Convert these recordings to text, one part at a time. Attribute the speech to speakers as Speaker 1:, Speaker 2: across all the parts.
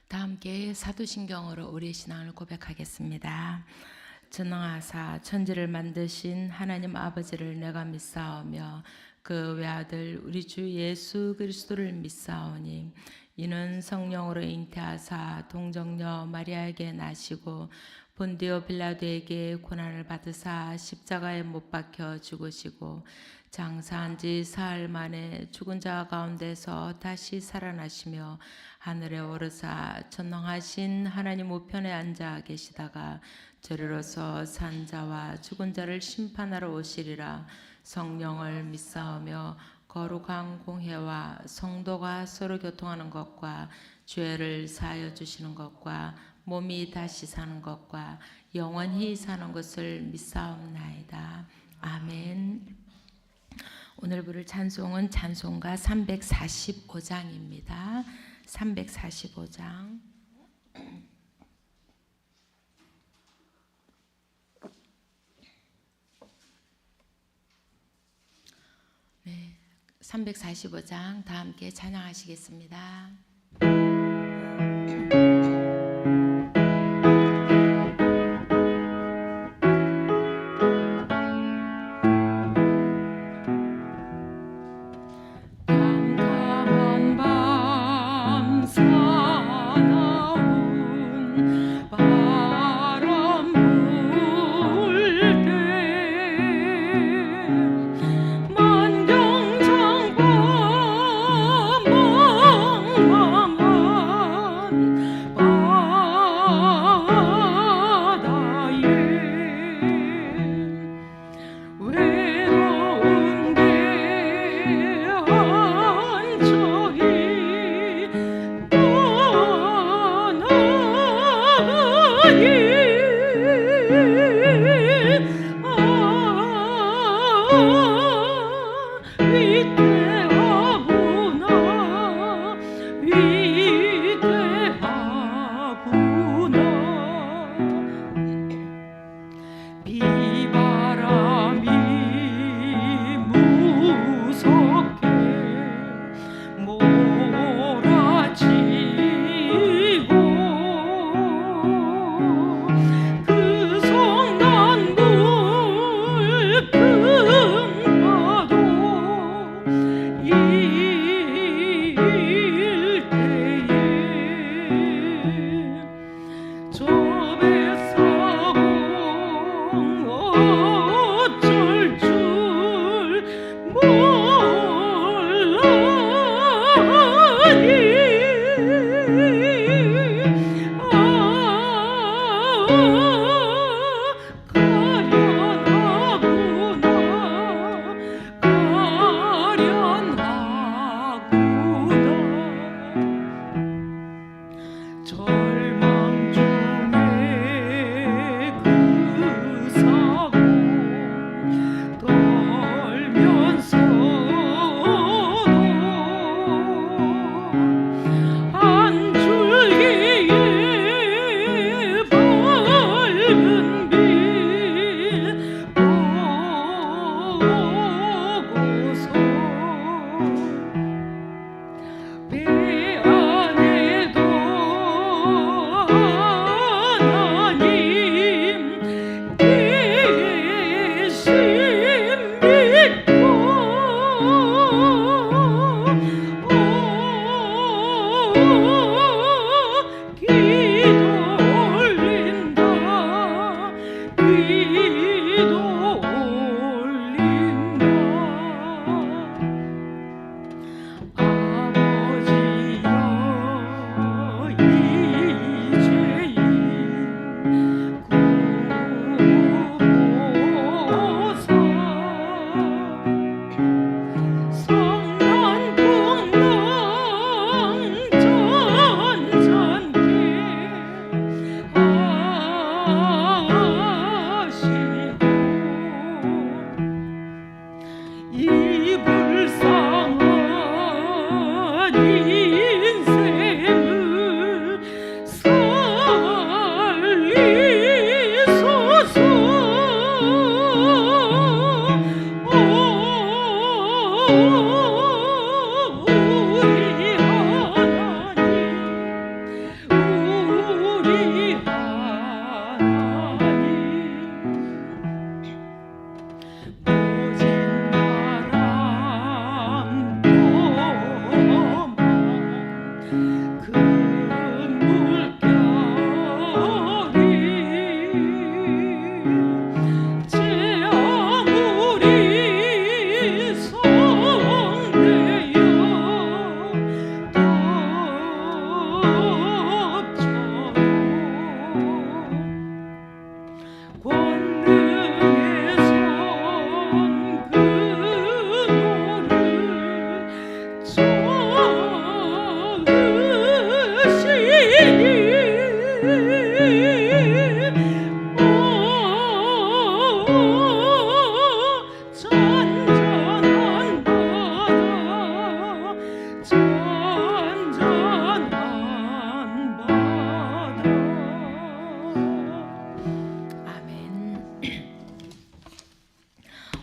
Speaker 1: 다 함께 사도신경으로 우리의 신앙을 고백하겠습니다. 전능하사 천지를 만드신 하나님 아버지를 내가 믿사오며 그 외아들 우리 주 예수 그리스도를 믿사오니 이는 성령으로 잉태하사 동정녀 마리아에게 나시고 본디오 빌라도에게 고난을 받으사 십자가에 못 박혀 죽으시고 장사한 지 사흘 만에 죽은 자 가운데서 다시 살아나시며 하늘에 오르사 전능하신 하나님 우편에 앉아 계시다가 저리로서 산 자와 죽은 자를 심판하러 오시리라. 성령을 믿사오며 거룩한 공회와 성도가 서로 교통하는 것과 죄를 사하여 주시는 것과 몸이 다시 사는 것과 영원히 사는 것을 믿사옵나이다. 아멘. 오늘 부를 찬송은 찬송가 345장입니다. 345장. 네, 345장 다 함께 찬양하시겠습니다.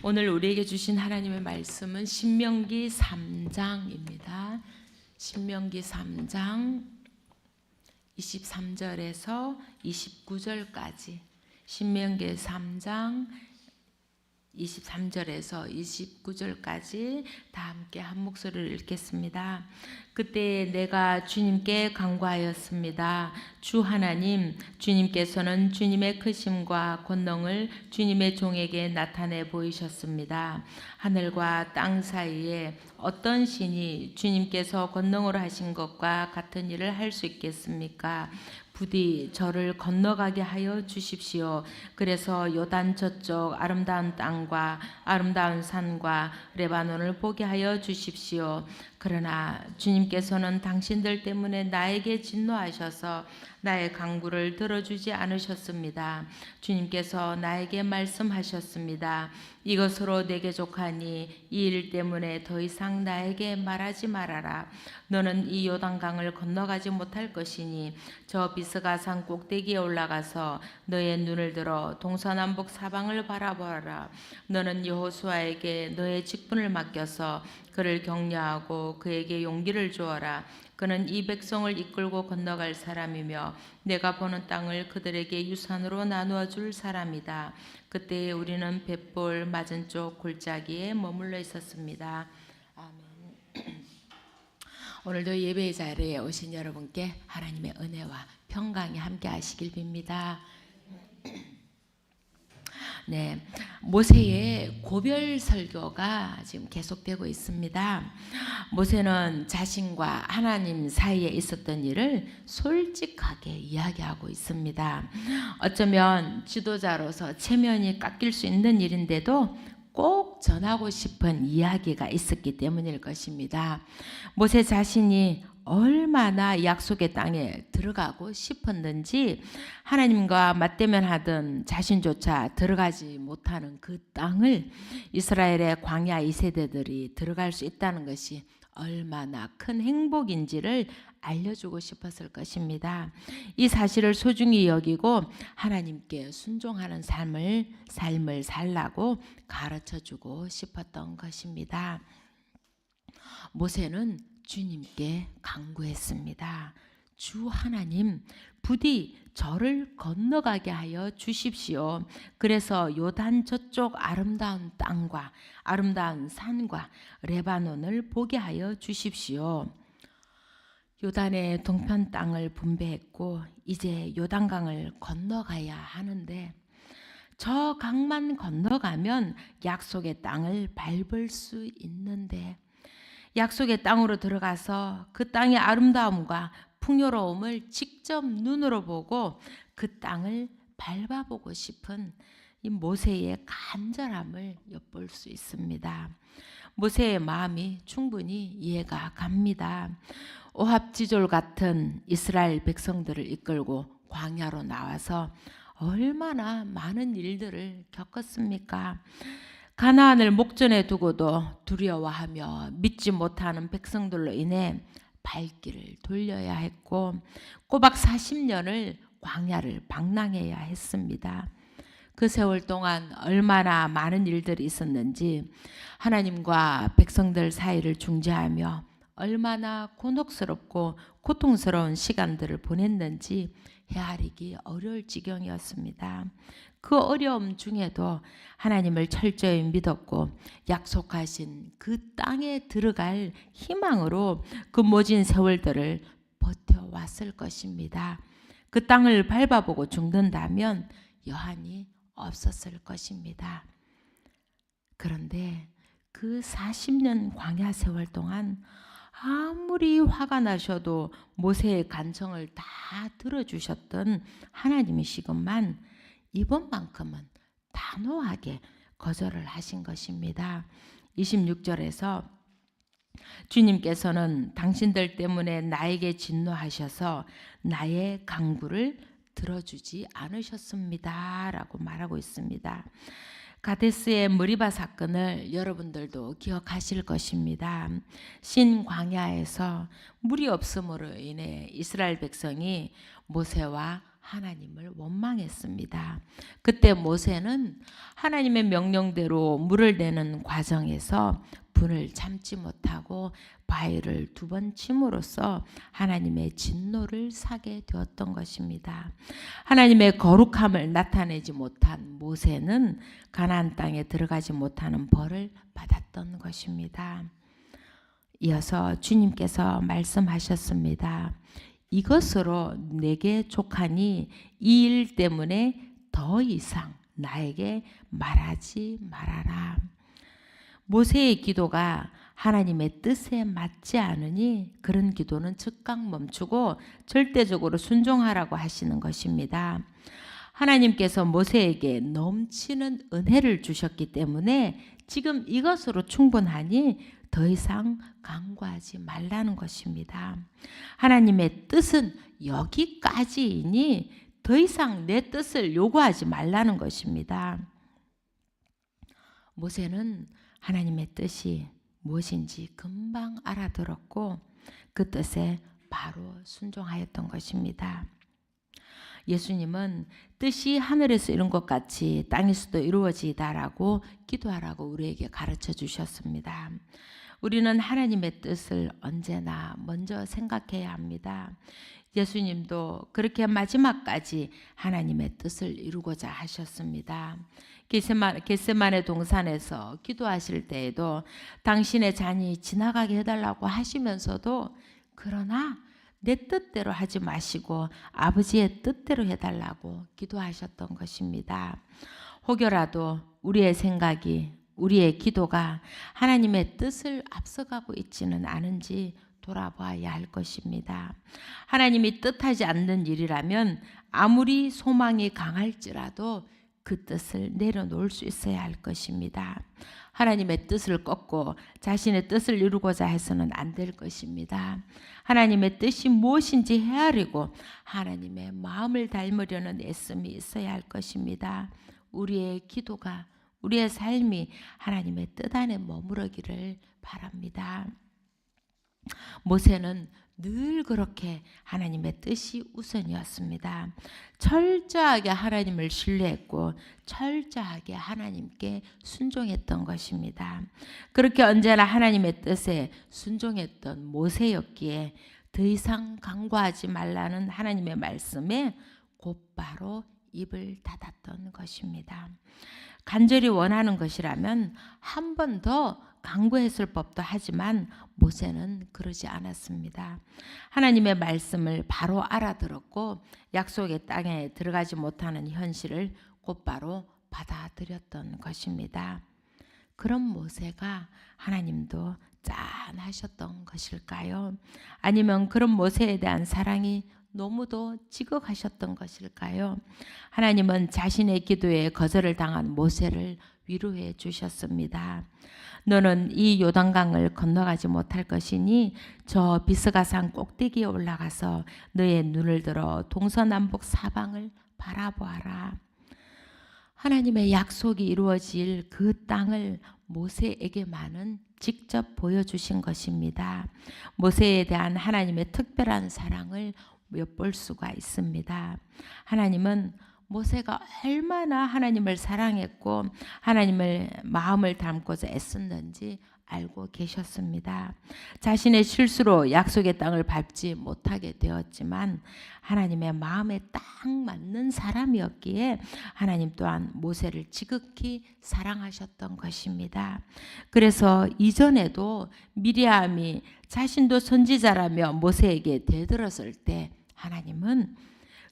Speaker 1: 오늘 우리에게 주신 하나님의 말씀은 신명기 3장입니다. 신명기 3장 23절에서 29절까지, 신명기 3장 23절에서 29절까지 다 함께 한 목소리를 읽겠습니다. 그때 내가 주님께 간구하였습니다. 주 하나님, 주님께서는 주님의 크심과 권능을 주님의 종에게 나타내 보이셨습니다. 하늘과 땅 사이에 어떤 신이 주님께서 권능으로 하신 것과 같은 일을 할 수 있겠습니까? 부디 저를 건너가게 하여 주십시오. 그래서 요단 저쪽 아름다운 땅과 아름다운 산과 레바논을 보게 하여 주십시오. 그러나 주님께서는 당신들 때문에 나에게 진노하셔서 나의 간구를 들어주지 않으셨습니다. 주님께서 나에게 말씀하셨습니다. 이것으로 내게 족하니 이 일 때문에 더 이상 나에게 말하지 말아라. 너는 이 요단강을 건너가지 못할 것이니 저 비스가 산 꼭대기에 올라가서 너의 눈을 들어 동서남북 사방을 바라보아라. 너는 여호수아에게 너의 직분을 맡겨서 그를 격려하고 그에게 용기를 주어라. 그는 이 백성을 이끌고 건너갈 사람이며 내가 보는 땅을 그들에게 유산으로 나누어 줄 사람이다. 그때 우리는 벳볼 맞은 쪽 골짜기에 머물러 있었습니다. 아멘. 오늘도 예배의 자리에 오신 여러분께 하나님의 은혜와 평강이 함께 하시길 빕니다. 네, 모세의 고별 설교가 지금 계속되고 있습니다. 모세는 자신과 하나님 사이에 있었던 일을 솔직하게 이야기하고 있습니다. 어쩌면 지도자로서 체면이 깎일 수 있는 일인데도 꼭 전하고 싶은 이야기가 있었기 때문일 것입니다. 모세 자신이 얼마나 약속의 땅에 들어가고 싶었는지, 하나님과 맞대면하던 자신조차 들어가지 못하는 그 땅을 이스라엘의 광야 2세대들이 들어갈 수 있다는 것이 얼마나 큰 행복인지를 알려주고 싶었을 것입니다. 이 사실을 소중히 여기고 하나님께 순종하는 삶을 살라고 가르쳐주고 싶었던 것입니다. 모세는 주님께 간구했습니다. 주 하나님, 부디 저를 건너가게 하여 주십시오. 그래서 요단 저쪽 아름다운 땅과 아름다운 산과 레바논을 보게 하여 주십시오. 요단의 동편 땅을 분배했고 이제 요단강을 건너가야 하는데, 저 강만 건너가면 약속의 땅을 밟을 수 있는데, 약속의 땅으로 들어가서 그 땅의 아름다움과 풍요로움을 직접 눈으로 보고 그 땅을 밟아보고 싶은 이 모세의 간절함을 엿볼 수 있습니다. 모세의 마음이 충분히 이해가 갑니다. 오합지졸 같은 이스라엘 백성들을 이끌고 광야로 나와서 얼마나 많은 일들을 겪었습니까? 가나안을 목전에 두고도 두려워하며 믿지 못하는 백성들로 인해 발길을 돌려야 했고 꼬박 40년을 광야를 방랑해야 했습니다. 그 세월 동안 얼마나 많은 일들이 있었는지, 하나님과 백성들 사이를 중재하며 얼마나 곤혹스럽고 고통스러운 시간들을 보냈는지 헤아리기 어려울 지경이었습니다. 그 어려움 중에도 하나님을 철저히 믿었고 약속하신 그 땅에 들어갈 희망으로 그 모진 세월들을 버텨왔을 것입니다. 그 땅을 밟아보고 죽는다면 여한이 없었을 것입니다. 그런데 그 40년 광야 세월 동안 아무리 화가 나셔도 모세의 간청을 다 들어주셨던 하나님이시건만 이번만큼은 단호하게 거절을 하신 것입니다. 26절에서 주님께서는 당신들 때문에 나에게 진노하셔서 나의 간구를 들어주지 않으셨습니다 라고 말하고 있습니다. 가데스의 머리바 사건을 여러분들도 기억하실 것입니다. 신광야에서 물이 없음으로 인해 이스라엘 백성이 모세와 하나님을 원망했습니다. 그때 모세는 하나님의 명령대로 물을 내는 과정에서 분을 참지 못하고 바위를 2번 침으로써 하나님의 진노를 사게 되었던 것입니다. 하나님의 거룩함을 나타내지 못한 모세는 가나안 땅에 들어가지 못하는 벌을 받았던 것입니다. 이어서 주님께서 말씀하셨습니다. 이것으로 내게 족하니 이 일 때문에 더 이상 나에게 말하지 말아라. 모세의 기도가 하나님의 뜻에 맞지 않으니 그런 기도는 즉각 멈추고 절대적으로 순종하라고 하시는 것입니다. 하나님께서 모세에게 넘치는 은혜를 주셨기 때문에 지금 이것으로 충분하니 더 이상 간구하지 말라는 것입니다. 하나님의 뜻은 여기까지이니 더 이상 내 뜻을 요구하지 말라는 것입니다. 모세는 하나님의 뜻이 무엇인지 금방 알아들었고 그 뜻에 바로 순종하였던 것입니다. 예수님은 뜻이 하늘에서 이룬 것 같이 땅에서도 이루어지다라고 기도하라고 우리에게 가르쳐 주셨습니다. 우리는 하나님의 뜻을 언제나 먼저 생각해야 합니다. 예수님도 그렇게 마지막까지 하나님의 뜻을 이루고자 하셨습니다. 겟세마네 동산에서 기도하실 때에도 당신의 잔이 지나가게 해달라고 하시면서도 그러나 내 뜻대로 하지 마시고 아버지의 뜻대로 해달라고 기도하셨던 것입니다. 혹여라도 우리의 생각이 우리의 기도가 하나님의 뜻을 앞서가고 있지는 않은지 돌아봐야 할 것입니다. 하나님이 뜻하지 않는 일이라면 아무리 소망이 강할지라도 그 뜻을 내려놓을 수 있어야 할 것입니다. 하나님의 뜻을 꺾고 자신의 뜻을 이루고자 해서는 안 될 것입니다. 하나님의 뜻이 무엇인지 헤아리고 하나님의 마음을 닮으려는 애씀이 있어야 할 것입니다. 우리의 기도가 우리의 삶이 하나님의 뜻 안에 머무르기를 바랍니다. 모세는 늘 그렇게 하나님의 뜻이 우선이었습니다. 철저하게 하나님을 신뢰했고 철저하게 하나님께 순종했던 것입니다. 그렇게 언제나 하나님의 뜻에 순종했던 모세였기에 더 이상 간구하지 말라는 하나님의 말씀에 곧바로 입을 닫았던 것입니다. 간절히 원하는 것이라면 한 번 더 간구했을 법도 하지만 모세는 그러지 않았습니다. 하나님의 말씀을 바로 알아들었고 약속의 땅에 들어가지 못하는 현실을 곧바로 받아들였던 것입니다. 그런 모세가 하나님도 짠하셨던 것일까요? 아니면 그런 모세에 대한 사랑이 너무도 지극하셨던 것일까요? 하나님은 자신의 기도에 거절을 당한 모세를 위로해 주셨습니다. 너는 이 요단강을 건너가지 못할 것이니 저 비스가산 꼭대기에 올라가서 너의 눈을 들어 동서남북 사방을 바라보아라. 하나님의 약속이 이루어질 그 땅을 모세에게만은 직접 보여주신 것입니다. 모세에 대한 하나님의 특별한 사랑을 엿볼 수가 있습니다. 하나님은 모세가 얼마나 하나님을 사랑했고 하나님을 마음을 담고자 애썼는지 알고 계셨습니다. 자신의 실수로 약속의 땅을 밟지 못하게 되었지만 하나님의 마음에 딱 맞는 사람이었기에 하나님 또한 모세를 지극히 사랑하셨던 것입니다. 그래서 이전에도 미리암이 자신도 선지자라며 모세에게 대들었을 때 하나님은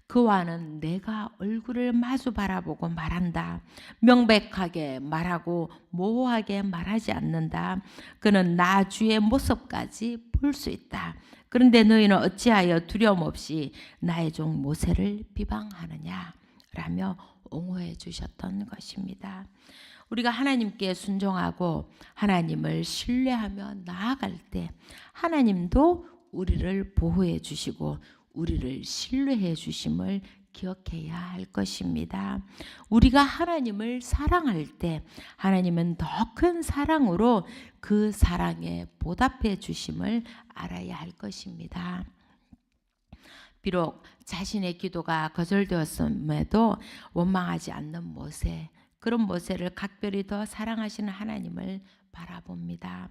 Speaker 1: 그와는 내가 얼굴을 마주 바라보고 말한다. 명백하게 말하고 모호하게 말하지 않는다. 그는 나 주의 모습까지 볼 수 있다. 그런데 너희는 어찌하여 두려움 없이 나의 종 모세를 비방하느냐 라며 옹호해 주셨던 것입니다. 우리가 하나님께 순종하고 하나님을 신뢰하며 나아갈 때 하나님도 우리를 보호해 주시고 우리를 신뢰해 주심을 기억해야 할 것입니다. 우리가 하나님을 사랑할 때 하나님은 더 큰 사랑으로 그 사랑에 보답해 주심을 알아야 할 것입니다. 비록 자신의 기도가 거절되었음에도 원망하지 않는 모세, 그런 모세를 각별히 더 사랑하시는 하나님을 바라봅니다.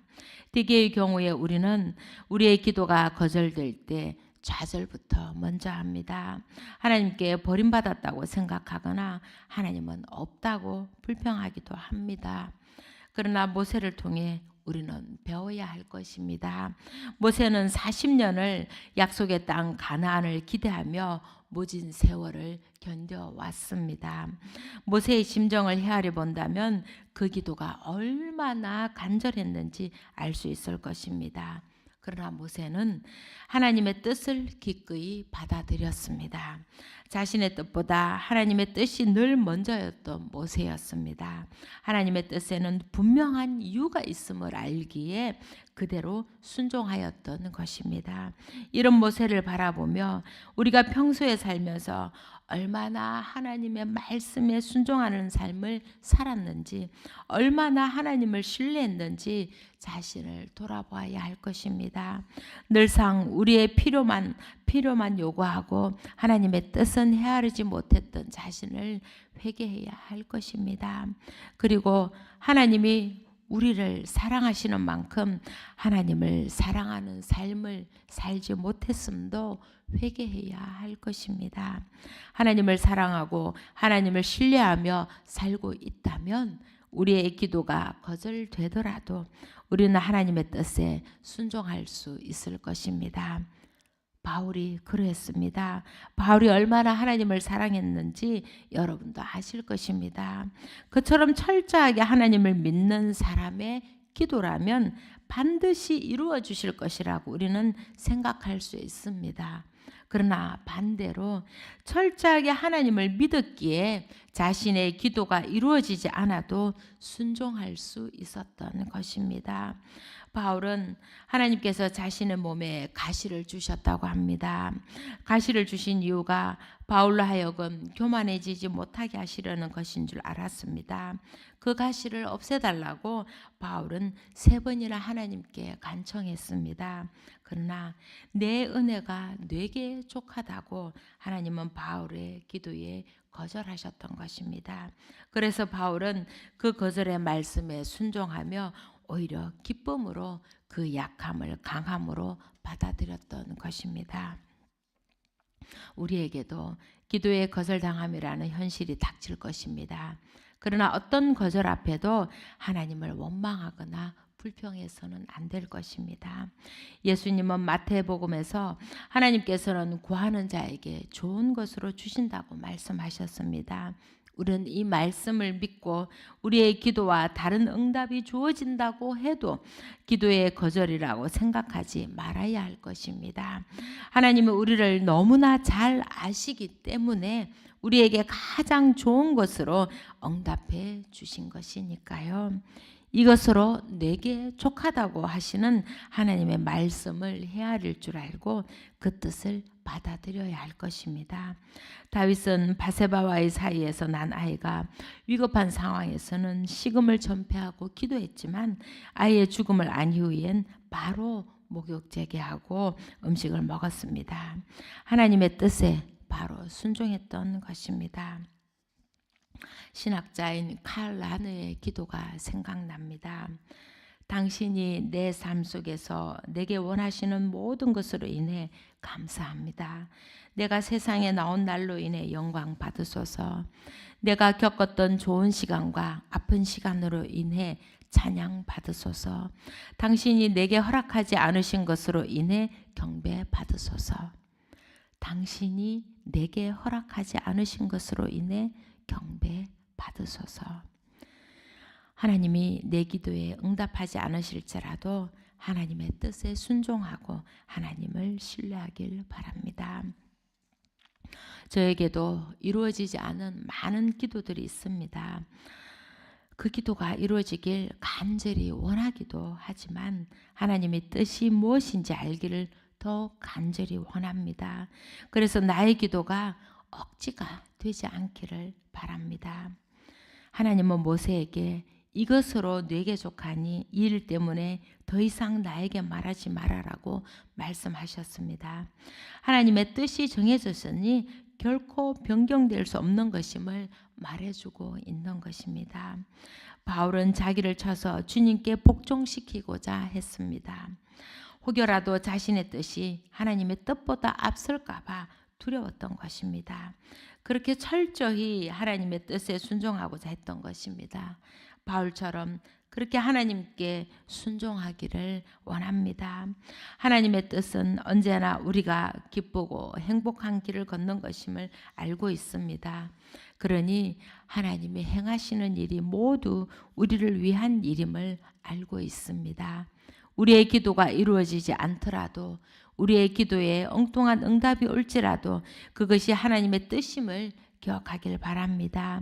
Speaker 1: 대개의 경우에 우리는 우리의 기도가 거절될 때 좌절부터 먼저 합니다. 하나님께 버림받았다고 생각하거나 하나님은 없다고 불평하기도 합니다. 그러나 모세를 통해 우리는 배워야 할 것입니다. 모세는 40년을 약속의 땅 가나안을 기대하며 모진 세월을 견뎌왔습니다. 모세의 심정을 헤아려 본다면 그 기도가 얼마나 간절했는지 알 수 있을 것입니다. 그러나 모세는 하나님의 뜻을 기꺼이 받아들였습니다. 자신의 뜻보다 하나님의 뜻이 늘 먼저였던 모세였습니다. 하나님의 뜻에는 분명한 이유가 있음을 알기에 그대로 순종하였던 것입니다. 이런 모세를 바라보며 우리가 평소에 살면서 얼마나 하나님의 말씀에 순종하는 삶을 살았는지, 얼마나 하나님을 신뢰했는지 자신을 돌아봐야 할 것입니다. 늘상 우리의 필요만 요구하고 하나님의 뜻은 헤아리지 못했던 자신을 회개해야 할 것입니다. 그리고 하나님이 우리를 사랑하시는 만큼 하나님을 사랑하는 삶을 살지 못했음도 회개해야 할 것입니다. 하나님을 사랑하고 하나님을 신뢰하며 살고 있다면 우리의 기도가 거절되더라도 우리는 하나님의 뜻에 순종할 수 있을 것입니다. 바울이 그랬습니다. 바울이 얼마나 하나님을 사랑했는지 여러분도 아실 것입니다. 그처럼 철저하게 하나님을 믿는 사람의 기도라면 반드시 이루어 주실 것이라고 우리는 생각할 수 있습니다. 그러나 반대로 철저하게 하나님을 믿었기에 자신의 기도가 이루어지지 않아도 순종할 수 있었던 것입니다. 바울은 하나님께서 자신의 몸에 가시를 주셨다고 합니다. 가시를 주신 이유가 바울로 하여금 교만해지지 못하게 하시려는 것인 줄 알았습니다. 그 가시를 없애달라고 바울은 3번이나 하나님께 간청했습니다. 그러나 내 은혜가 네게 족하다고 하나님은 바울의 기도에 거절하셨던 것입니다. 그래서 바울은 그 거절의 말씀에 순종하며 오히려 기쁨으로 그 약함을 강함으로 받아들였던 것입니다. 우리에게도 기도의 거절당함이라는 현실이 닥칠 것입니다. 그러나 어떤 거절 앞에도 하나님을 원망하거나 불평해서는 안 될 것입니다. 예수님은 마태복음에서 하나님께서는 구하는 자에게 좋은 것으로 주신다고 말씀하셨습니다. 우리는 이 말씀을 믿고 우리의 기도와 다른 응답이 주어진다고 해도 기도의 거절이라고 생각하지 말아야 할 것입니다. 하나님은 우리를 너무나 잘 아시기 때문에 우리에게 가장 좋은 것으로 응답해 주신 것이니까요. 이것으로 내게 족하다고 하시는 하나님의 말씀을 헤아릴 줄 알고 그 뜻을 받아들여야 할 것입니다. 다윗은 바세바와의 사이에서 난 아이가 위급한 상황에서는 식음을 전폐하고 기도했지만 아이의 죽음을 안 이후엔 바로 목욕 재개하고 음식을 먹었습니다. 하나님의 뜻에 바로 순종했던 것입니다. 신학자인 칼 라느의 기도가 생각납니다. 당신이 내 삶 속에서 내게 원하시는 모든 것으로 인해 감사합니다. 내가 세상에 나온 날로 인해 영광 받으소서. 내가 겪었던 좋은 시간과 아픈 시간으로 인해 찬양 받으소서. 당신이 내게 허락하지 않으신 것으로 인해 경배 받으소서. 당신이 내게 허락하지 않으신 것으로 인해 경배 받으소서. 하나님이 내 기도에 응답하지 않으실지라도 하나님의 뜻에 순종하고 하나님을 신뢰하길 바랍니다. 저에게도 이루어지지 않은 많은 기도들이 있습니다. 그 기도가 이루어지길 간절히 원하기도 하지만 하나님의 뜻이 무엇인지 알기를 더 간절히 원합니다. 그래서 나의 기도가 억지가 되지 않기를 바랍니다. 하나님은 모세에게 이것으로 네게 족하니 이 일 때문에 더 이상 나에게 말하지 말아라고 말씀하셨습니다. 하나님의 뜻이 정해졌으니 결코 변경될 수 없는 것임을 말해주고 있는 것입니다. 바울은 자기를 쳐서 주님께 복종시키고자 했습니다. 혹여라도 자신의 뜻이 하나님의 뜻보다 앞설까봐 두려웠던 것입니다. 그렇게 철저히 하나님의 뜻에 순종하고자 했던 것입니다. 바울처럼 그렇게 하나님께 순종하기를 원합니다. 하나님의 뜻은 언제나 우리가 기쁘고 행복한 길을 걷는 것임을 알고 있습니다. 그러니 하나님이 행하시는 일이 모두 우리를 위한 일임을 알고 있습니다. 우리의 기도가 이루어지지 않더라도, 우리의 기도에 엉뚱한 응답이 올지라도 그것이 하나님의 뜻임을 기억하길 바랍니다.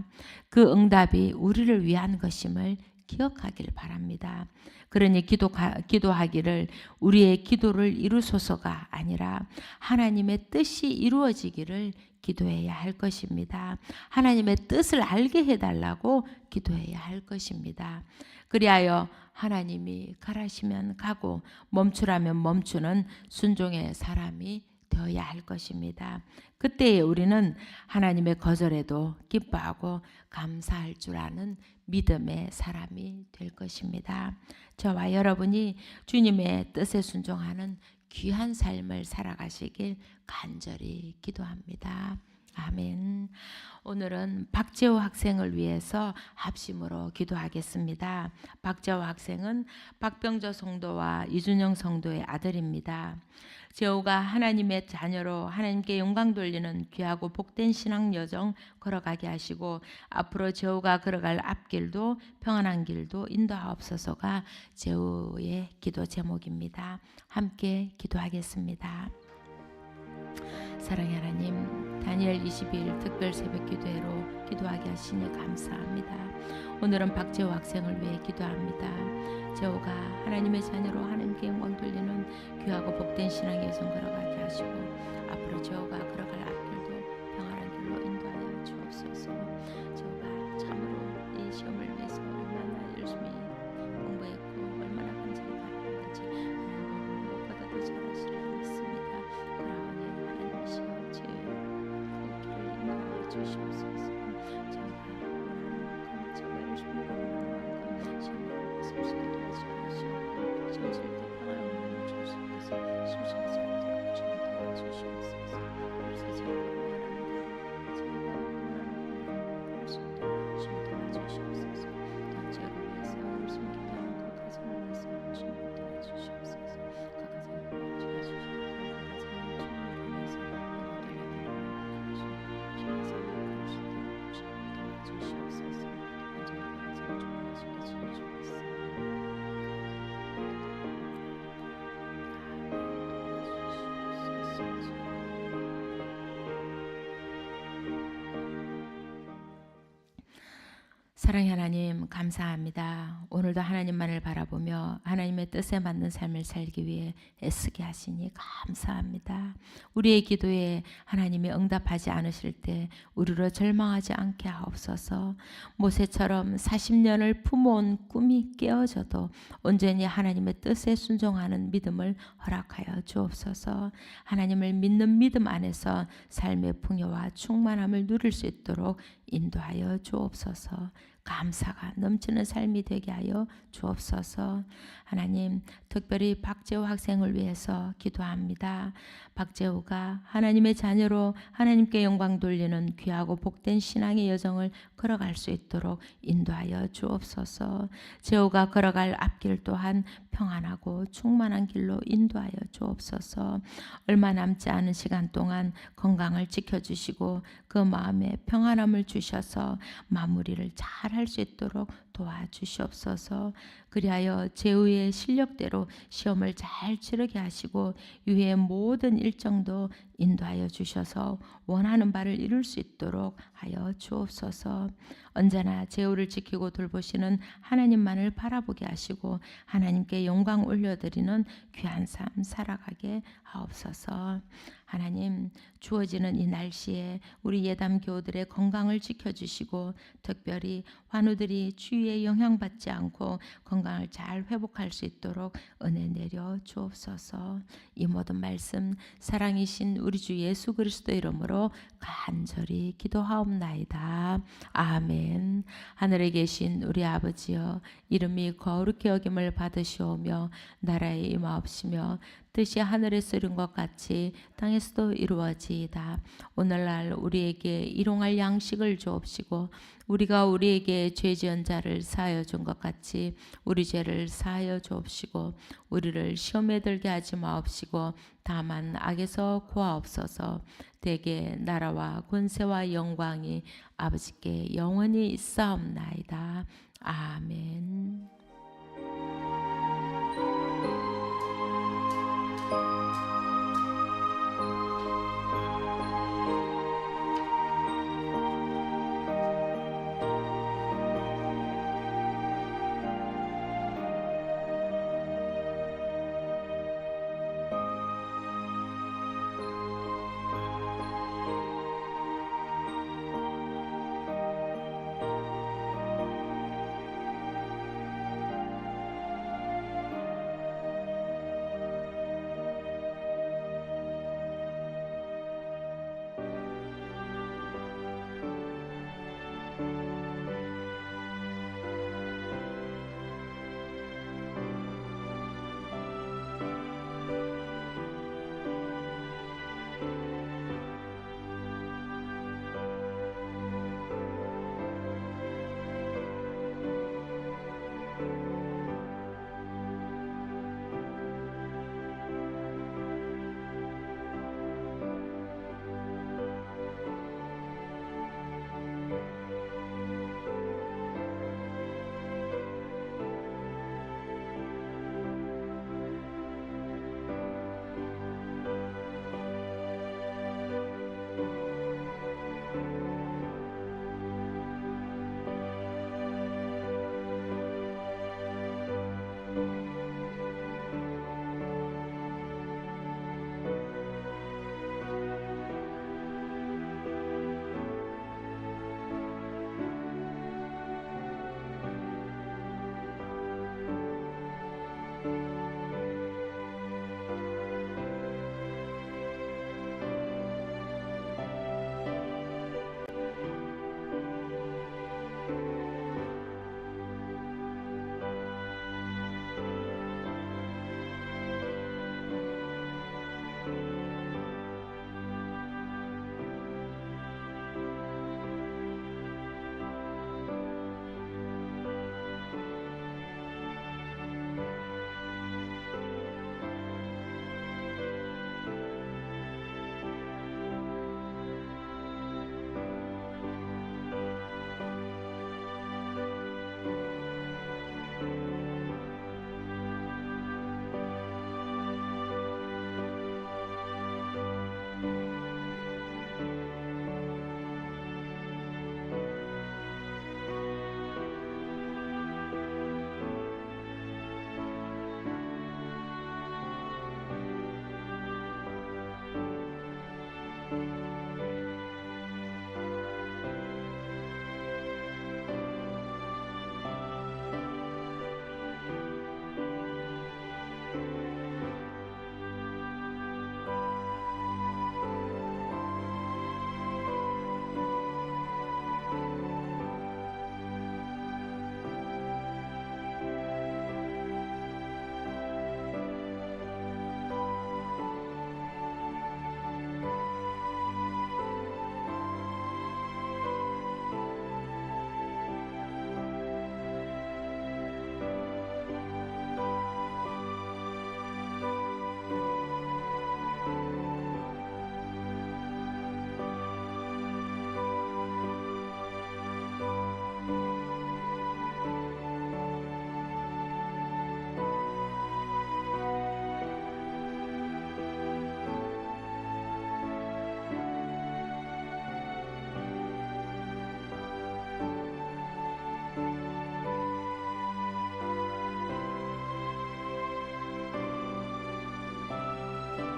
Speaker 1: 그 응답이 우리를 위한 것임을 기억하길 바랍니다. 그러니 기도하기를 우리의 기도를 이루소서가 아니라 하나님의 뜻이 이루어지기를 기도해야 할 것입니다. 하나님의 뜻을 알게 해달라고 기도해야 할 것입니다. 그리하여 하나님이 가라시면 가고 멈추라면 멈추는 순종의 사람이 되어야 할 것입니다. 그때에 우리는 하나님의 거절에도 기뻐하고 감사할 줄 아는 믿음의 사람이 될 것입니다. 저와 여러분이 주님의 뜻에 순종하는 귀한 삶을 살아가시길 간절히 기도합니다. 아멘. 오늘은 박재호 학생을 위해서 합심으로 기도하겠습니다. 박재호 학생은 박병저 성도와 이준영 성도의 아들입니다. 재호가 하나님의 자녀로 하나님께 영광 돌리는 귀하고 복된 신앙 여정 걸어가게 하시고 앞으로 재호가 걸어갈 앞길도 평안한 길도 인도하옵소서가 재호의 기도 제목입니다. 함께 기도하겠습니다. 사랑의 하나님, 다니엘 20일 특별 새벽 기도회로 기도하게 하시니 감사합니다. 오늘은 박재호 학생을 위해 기도합니다. 재호가 하나님의 자녀로 하나님께 영광 돌리는 귀하고 복된 신앙의 여정 걸어가게 하시고 앞으로 재호가 걸어갈 앞길도 평안한 길로 인도하여 주옵소서. 재호가 참으로 이 시험을 위해서 얼마나 열심히 공부했고 얼마나 간절히 바랐는지 하나님 무엇보다 더 잘하시리라 믿습니다. 그러하니 하나님 시험 제 길을 인도하여 주시옵소서. 재호가 원하는 만큼 제가 열심히 공부하는 만큼 시험을 쓸 수 있도록 도와주시옵소서. 시험 쓸 때 평안한 마음을 주시옵소서. 실수하지 않도록 주님 도와주시옵소서. 그래서 제가 원하는 대로 제가 원하는 공부를 할 수 있도록 주님 도와주시옵소서. 또 제가 위해서 열심히 기도하는 그 가정을 위해서 주님 도와주시옵소서. 그 가정을 도와주시옵소서. 그 가정을 주님을 위해서 영광 돌려드리는 주님께서 이룰 수 있도록 주님 도와주시옵소서. 완전히 그 가정을 주님께 주시옵소서. 사랑의 하나님 감사합니다. 오늘도 하나님만을 바라보며 하나님의 뜻에 맞는 삶을 살기 위해 애쓰게 하시니 감사합니다. 우리의 기도에 하나님이 응답하지 않으실 때 우리로 절망하지 않게 하옵소서. 모세처럼 40년을 품어온 꿈이 깨어져도 온전히 하나님의 뜻에 순종하는 믿음을 허락하여 주옵소서. 하나님을 믿는 믿음 안에서 삶의 풍요와 충만함을 누릴 수 있도록 인도하여 주옵소서. 감사가 넘치는 삶이 되게 하여 주옵소서. 하나님, 특별히 박재호 학생을 위해서 기도합니다. 박재호가 하나님의 자녀로 하나님께 영광 돌리는 귀하고 복된 신앙의 여정을 걸어갈 수 있도록 인도하여 주옵소서. 재호가 걸어갈 앞길 또한 평안하고 충만한 길로 인도하여 주옵소서. 얼마 남지 않은 시간 동안 건강을 지켜주시고 그 마음에 평안함을 주셔서 마무리를 잘 할 수 있도록 도와주시옵소서. 그리하여 재우의 실력대로 시험을 잘 치르게 하시고 이후의 모든 일정도 인도하여 주셔서 원하는 바를 이룰 수 있도록 하여 주옵소서. 언제나 재우를 지키고 돌보시는 하나님만을 바라보게 하시고 하나님께 영광 올려드리는 귀한 삶 살아가게 하옵소서. 하나님, 주어지는 이 날씨에 우리 예담 교우들의 건강을 지켜주시고 특별히 환우들이 추위에 영향받지 않고 건강을 잘 회복할 수 있도록 은혜 내려 주옵소서. 이 모든 말씀 사랑이신 우리 주 예수 그리스도 이름으로 간절히 기도하옵나이다. 아멘. 하늘에 계신 우리 아버지여, 이름이 거룩히 여김을 받으시오며 나라에 임하옵시며 뜻이 하늘에서 이룬 것 같이 땅에서도 이루어지이다. 오늘날 우리에게 일용할 양식을 주옵시고 우리가 우리에게 죄 지은 자를 사하여 준 것 같이 우리 죄를 사하여 주옵시고 우리를 시험에 들게 하지 마옵시고 다만 악에서 구하옵소서. 대개 나라와 권세와 영광이 아버지께 영원히 있사옵나이다. 아멘.